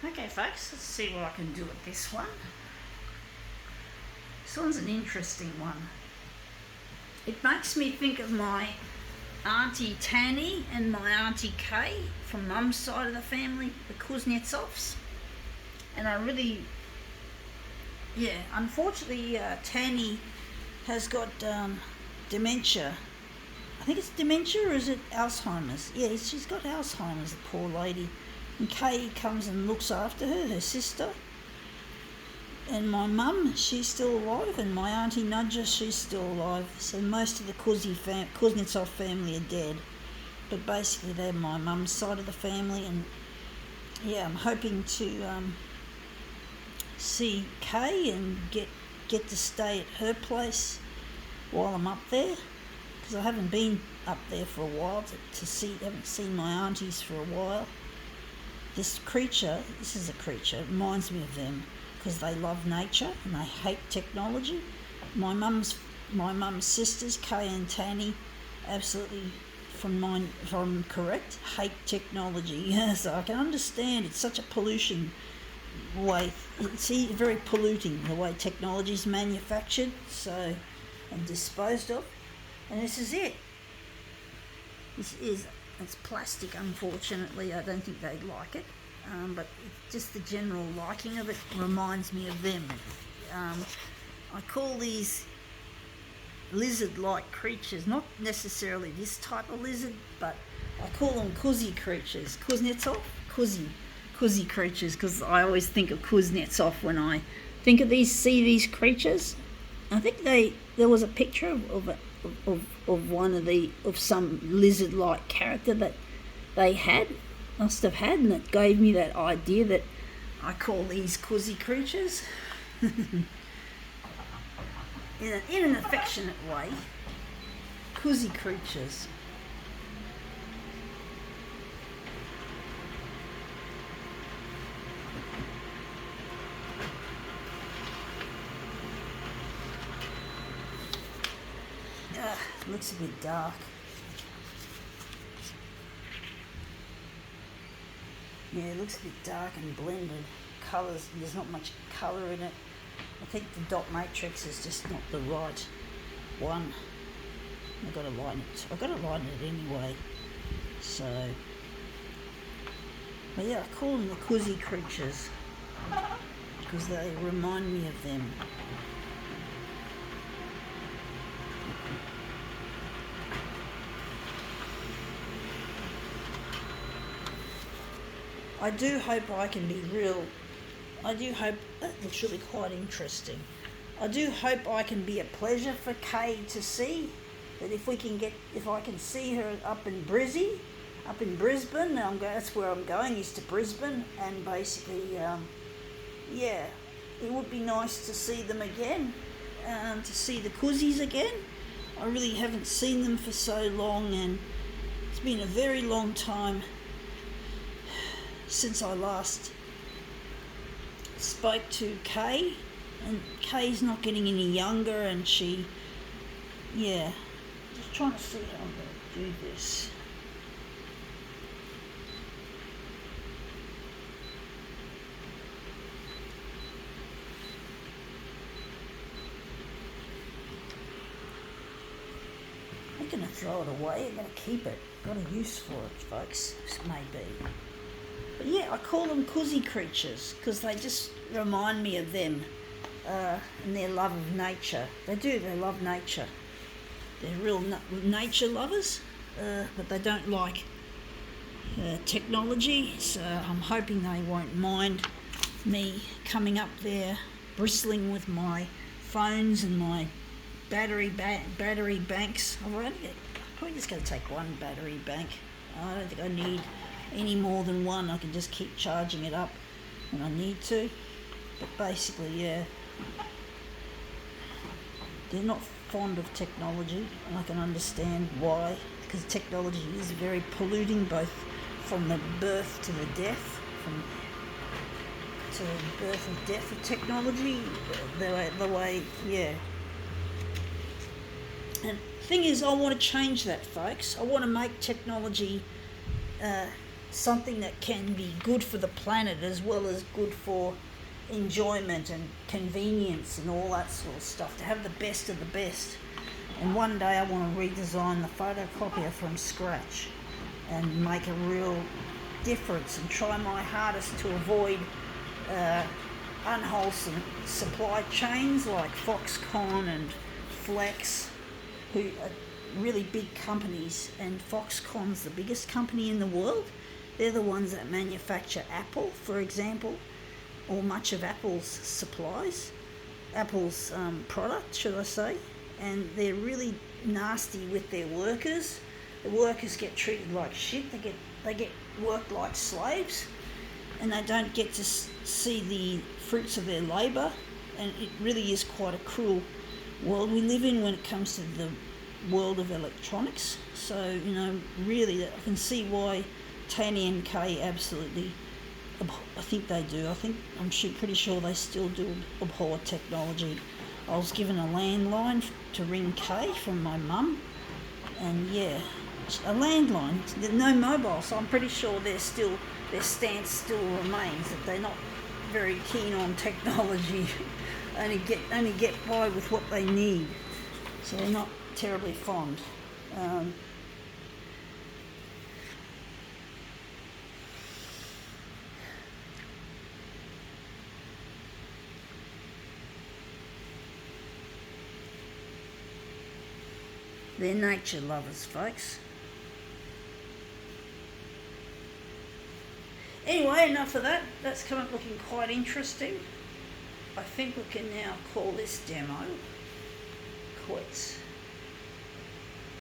Okay folks, let's see what I can do with this one. This one's an interesting one. It makes me think of my Auntie Tanny and my Auntie Kay from Mum's side of the family, the Kuznetsovs. And I really, unfortunately Tanny has got dementia. I think it's dementia, or is it Alzheimer's? Yeah, she's got Alzheimer's, the poor lady. And Kay comes and looks after her sister. And my mum, she's still alive, and my Auntie Nudger, she's still alive. So most of the Kuznetsov family are dead. But basically they're my mum's side of the family, and yeah, I'm hoping to see Kay and get to stay at her place while I'm up there, because I haven't been up there for a while haven't seen my aunties for a while. This is a creature, reminds me of them, because they love nature and they hate technology. My mum's sisters, Kay and Tanny, absolutely, if I'm correct, hate technology. Yeah, so I can understand it's such a pollution way. It's very polluting the way technology is manufactured, and disposed of. And this is it. It's plastic, unfortunately. I don't think they'd like it, but it's just the general liking of it reminds me of them. I call these lizard-like creatures, not necessarily this type of lizard, but I call them Kuzi creatures. Kuznetsov? Kuzi creatures, because I always think of Kuznetsov when I think of see these creatures. I think there was a picture of some lizard-like character that they must have had, and it gave me that idea that I call these Kuzi creatures. in an affectionate way, Kuzi creatures. Looks a bit dark. Yeah, it looks a bit dark and blended. Colours, there's not much colour in it. I think the dot matrix is just not the right one. I've got to lighten it anyway. So, but yeah, I call them the Kuzi creatures because they remind me of them. I do hope I can be real. I do hope that looks really quite interesting. I do hope I can be a pleasure for Kay to see. That if I can see her up in Brisbane, that's where I'm going, is to Brisbane, and basically, it would be nice to see them again, to see the Kuzis again. I really haven't seen them for so long, and it's been a very long time since I last spoke to Kay, and Kay's not getting any younger, and just trying to see how I'm going to do this. I'm going to throw it away. I'm going to keep it. Got a use for it, folks. Maybe. But yeah, I call them Kuzi creatures because they just remind me of them and their love of nature. They love nature. They're real nature lovers, but they don't like technology, so I'm hoping they won't mind me coming up there bristling with my phones and my battery banks. I'm probably just going to take one battery bank. I don't think I need any more than one. I can just keep charging it up when I need to. But basically, yeah, they're not fond of technology, and I can understand why, because technology is very polluting, both from the birth to the death, to the birth and death of technology, the way, yeah. And the thing is, I want to change that, folks. I want to make technology something that can be good for the planet as well as good for enjoyment and convenience and all that sort of stuff, to have the best of the best. And one day I want to redesign the photocopier from scratch and make a real difference and try my hardest to avoid unwholesome supply chains like Foxconn and Flex, who are really big companies, and Foxconn's the biggest company in the world. They're the ones that manufacture Apple, for example, or much of Apple's supplies, Apple's product, should I say, and they're really nasty with their workers. The workers get treated like shit. They get worked like slaves, and they don't get to see the fruits of their labour. And it really is quite a cruel world we live in when it comes to the world of electronics. So, really, I can see why TNK absolutely, I think they do. I'm pretty sure they still do abhor technology. I was given a landline to ring Kay from my mum, and yeah, a landline, no mobile. So I'm pretty sure their stance still remains that they're not very keen on technology. only get by with what they need. So they're not terribly fond. They're nature lovers, folks. Anyway, enough of that. That's come up looking quite interesting. I think we can now call this demo quits.